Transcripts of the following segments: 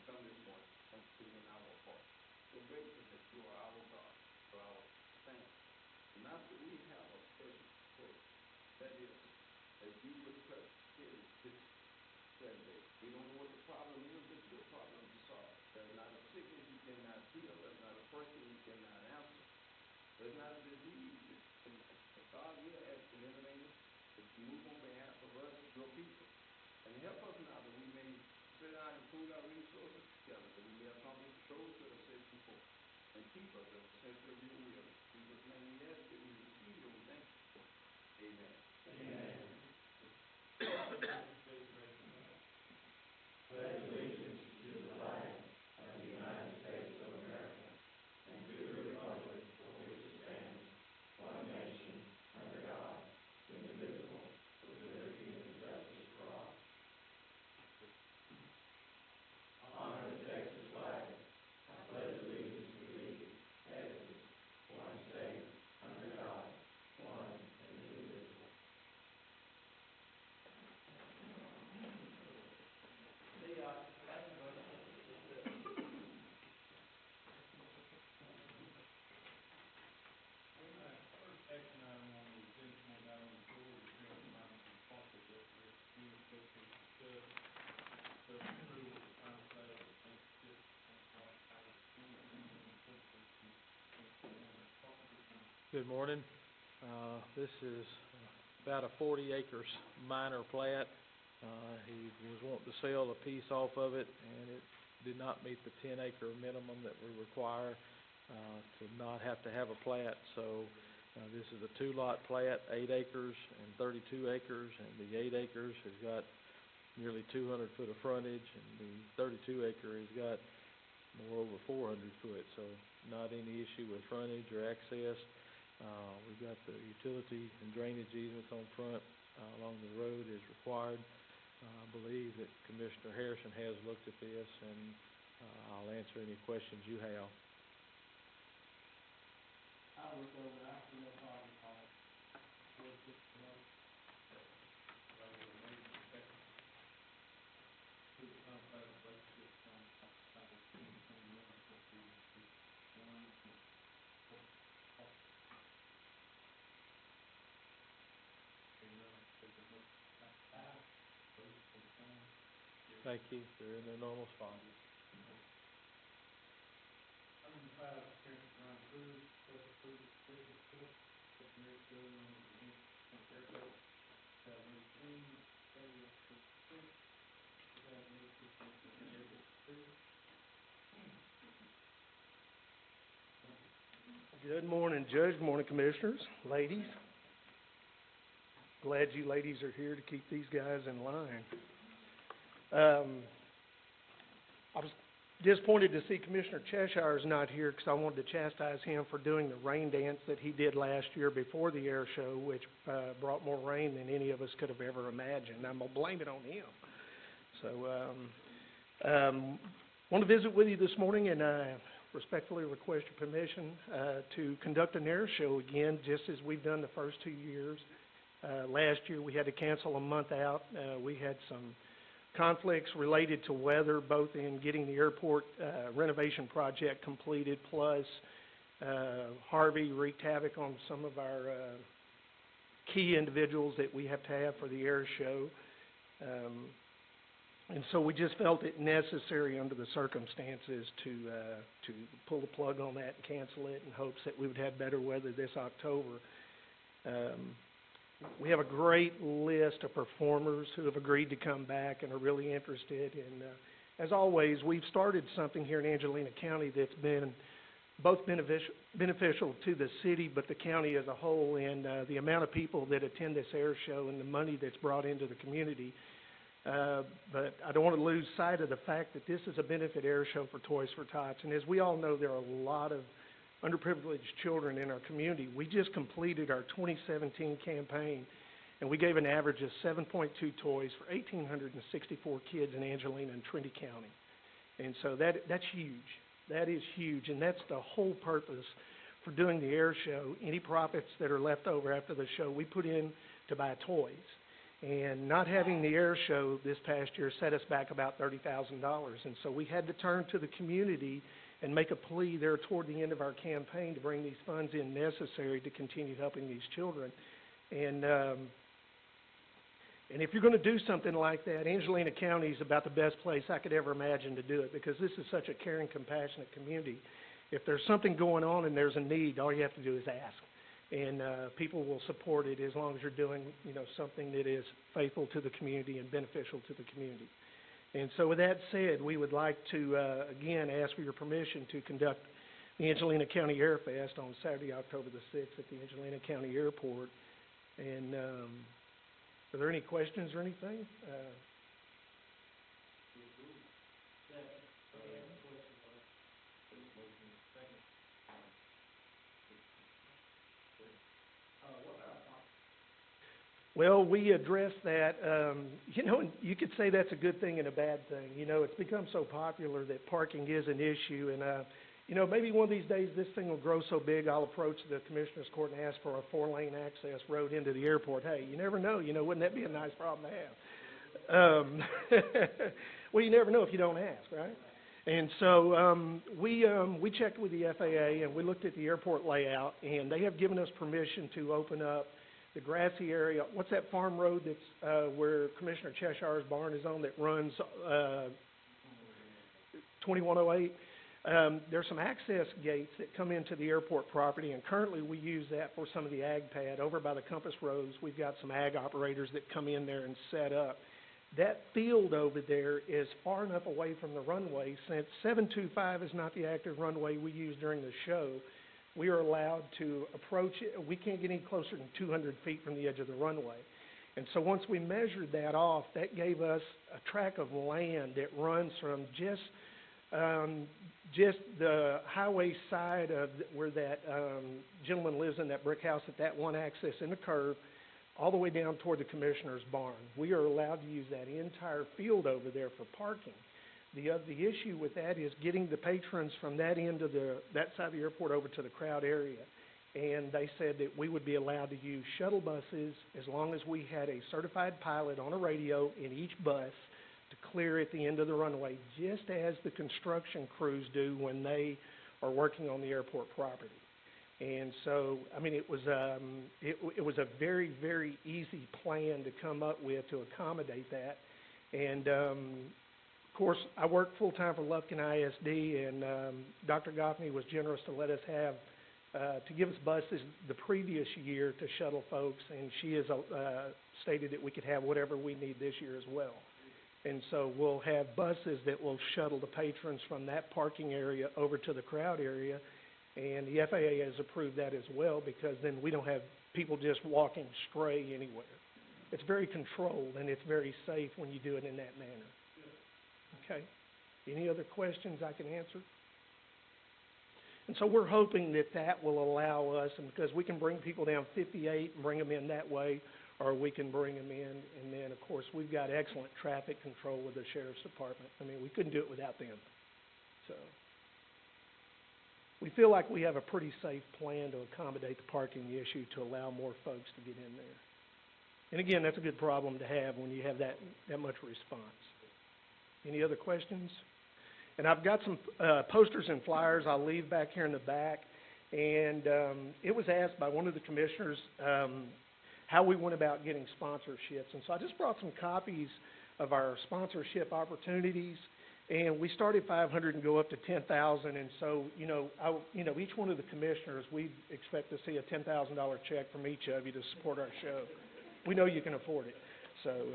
come this morning, come to in our heart. So grateful that you are our God, you are our thank. Master, we have a special prayer. That is, that you would touch Terry this Sunday. We don't know what the problem is, but your problem is solved. There's not a sickness you cannot heal. There's not a person you cannot answer. There's not a disease that you cannot. But God, we are asking in the name that you move on behalf of us, your people. And help us now that we may sit down and pool our resources together, that we may accomplish those that are set before. And keep us in the center of your will. In Jesus' name we ask it, we receive it, we thank you for it. Amen. Amen. Pledge allegiance to the flag of the United States of America and to the republic for which it stands, one nation, under God, indivisible, with liberty and justice for all. Honor the Texas flag. I pledge allegiance to thee, Texas, one state, under God, one and indivisible. Good morning. This is about a 40 acres minor plat. He was wanting to sell a piece off of it, and it did not meet the 10 acre minimum that we require to not have to have a plat. So this is a 2-lot plat, 8 acres and 32 acres, and the 8 acres has got nearly 200 foot of frontage, and the 32 acre has got more over 400 foot. So not any issue with frontage or access. We've got the utility and drainage easements on front along the road as required. I believe that Commissioner Harrison has looked at this, and I'll answer any questions you have. I'll look over it. I see no problem at all. Thank you. They're in their normal spot. I'm in the plat application for Ron Cruz, special food district court, secondary building on the airport, 2018, area 2018, Good morning, Judge. Good morning, Commissioners, ladies. Glad you ladies are here to keep these guys in line. I was disappointed to see Commissioner Cheshire's not here because I wanted to chastise him for doing the rain dance that he did last year before the air show, which brought more rain than any of us could have ever imagined. I'm going to blame it on him. So want to visit with you this morning, and I respectfully request your permission to conduct an air show again, just as we've done the first 2 years. Last year we had to cancel a month out. We had some conflicts related to weather, both in getting the airport renovation project completed, plus Harvey wreaked havoc on some of our key individuals that we have to have for the air show. And so we just felt it necessary under the circumstances to pull the plug on that and cancel it in hopes that we would have better weather this October. We have a great list of performers who have agreed to come back and are really interested. And as always, we've started something here in Angelina County that's been both beneficial to the city, but the county as a whole, and the amount of people that attend this air show and the money that's brought into the community. But I don't want to lose sight of the fact that this is a benefit air show for Toys for Tots. And as we all know, there are a lot of underprivileged children in our community. We just completed our 2017 campaign, and we gave an average of 7.2 toys for 1,864 kids in Angelina and Trinity County. And so that's huge. That is huge, and that's the whole purpose for doing the air show. Any profits that are left over after the show, we put in to buy toys. And not having the air show this past year set us back about $30,000. And so we had to turn to the community and make a plea there toward the end of our campaign to bring these funds in necessary to continue helping these children. And if you're going to do something like that, Angelina County is about the best place I could ever imagine to do it, because this is such a caring, compassionate community. If there's something going on and there's a need, all you have to do is ask. And people will support it as long as you're doing, something that is faithful to the community and beneficial to the community. And so with that said, we would like to, again, ask for your permission to conduct the Angelina County Air Fest on Saturday, October the 6th at the Angelina County Airport. And are there any questions or anything? Well, we addressed that. And you could say that's a good thing and a bad thing. It's become so popular that parking is an issue. And, maybe one of these days this thing will grow so big I'll approach the Commissioner's Court and ask for a 4-lane access road into the airport. Hey, you never know. Wouldn't that be a nice problem to have? Well, you never know if you don't ask, right? And so we checked with the FAA and we looked at the airport layout, and they have given us permission to open up the grassy area. What's that farm road that's where Commissioner Cheshire's barn is on that runs 2108? There's some access gates that come into the airport property, and currently we use that for some of the ag pad. Over by the Compass Rose, we've got some ag operators that come in there and set up. That field over there is far enough away from the runway. Since 725 is not the active runway we use during the show, we are allowed to approach it. We can't get any closer than 200 feet from the edge of the runway. And so once we measured that off, that gave us a tract of land that runs from just the highway side of where that gentleman lives in that brick house at that one access in the curve, all the way down toward the Commissioner's barn. We are allowed to use that entire field over there for parking. The issue with that is getting the patrons from that end of that side of the airport over to the crowd area. And they said that we would be allowed to use shuttle buses as long as we had a certified pilot on a radio in each bus to clear at the end of the runway, just as the construction crews do when they are working on the airport property. And so, it was a very, very easy plan to come up with to accommodate that. And of course, I work full-time for Lufkin ISD, and Dr. Goffney was generous to let us have, to give us buses the previous year to shuttle folks, and she has stated that we could have whatever we need this year as well. And so we'll have buses that will shuttle the patrons from that parking area over to the crowd area, and the FAA has approved that as well, because then we don't have people just walking stray anywhere. It's very controlled, and it's very safe when you do it in that manner. Okay. Any other questions I can answer? And so we're hoping that that will allow us, and because we can bring people down 58 and bring them in that way, or we can bring them in, and then, of course, we've got excellent traffic control with the Sheriff's Department. We couldn't do it without them. So we feel like we have a pretty safe plan to accommodate the parking issue to allow more folks to get in there. And again, that's a good problem to have when you have that much response. Any other questions? And I've got some posters and flyers I'll leave back here in the back. And it was asked by one of the commissioners how we went about getting sponsorships. And so I just brought some copies of our sponsorship opportunities. And we start at 500 and go up to 10,000. And so, each one of the commissioners, we expect to see a $10,000 check from each of you to support our show. We know you can afford it. So.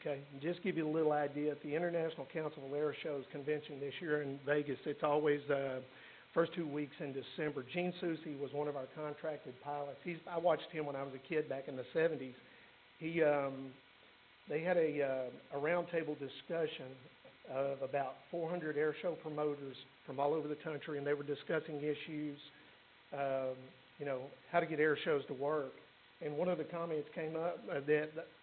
Okay, and just give you a little idea, at the International Council of Air Shows convention this year in Vegas, it's always first 2 weeks in December. Gene Soucy was one of our contracted pilots. I watched him when I was a kid back in the 70s. They had a roundtable discussion of about 400 air show promoters from all over the country, and they were discussing issues, how to get air shows to work. And one of the comments came up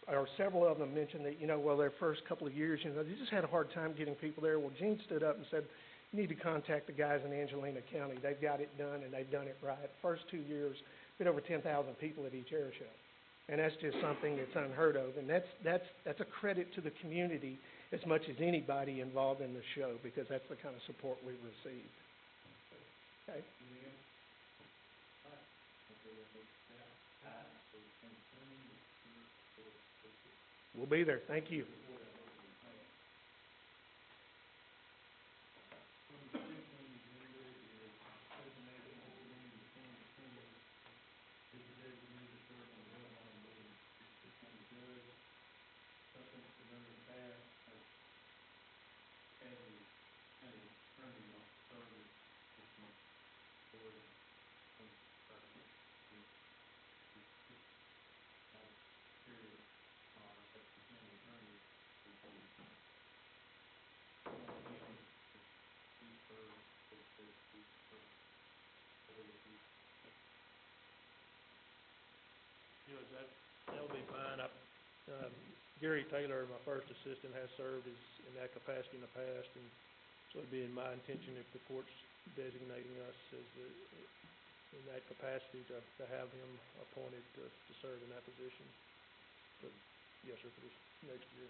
or several of them mentioned that, their first couple of years, they just had a hard time getting people there. Well, Gene stood up and said, you need to contact the guys in Angelina County. They've got it done, and they've done it right. First 2 years, been over 10,000 people at each air show. And that's just something that's unheard of. And that's a credit to the community as much as anybody involved in the show, because that's the kind of support we've received. Okay. We'll be there. Thank you. That'll be fine. Gary Taylor, my first assistant, has served in that capacity in the past, and so it'd be in my intention, if the court's designating us in that capacity, to have him appointed to serve in that position. But yes, sir, for this next year.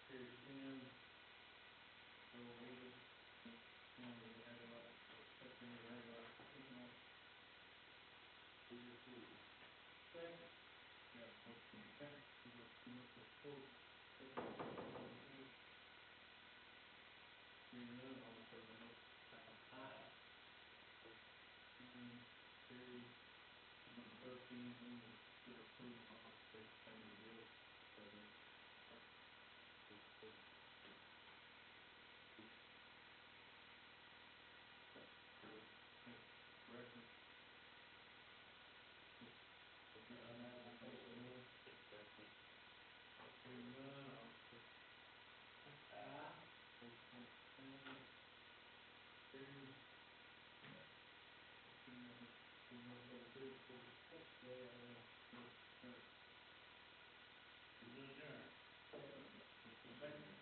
Carries 10. So we just, we had a lot, accepting the rate of, we just do. Second. Yeah, motion second, Mr. Fuller. Hearing none, all in favor of the motion, say aye. Carries. Number 13, we will consider approving all state payment of bills. Record. Hearing none, all in favor, say aye. Motion carries. Carries. Second.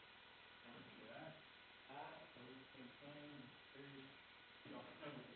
Aye. Aye. Opposed, same sign. Carries. Y'all have a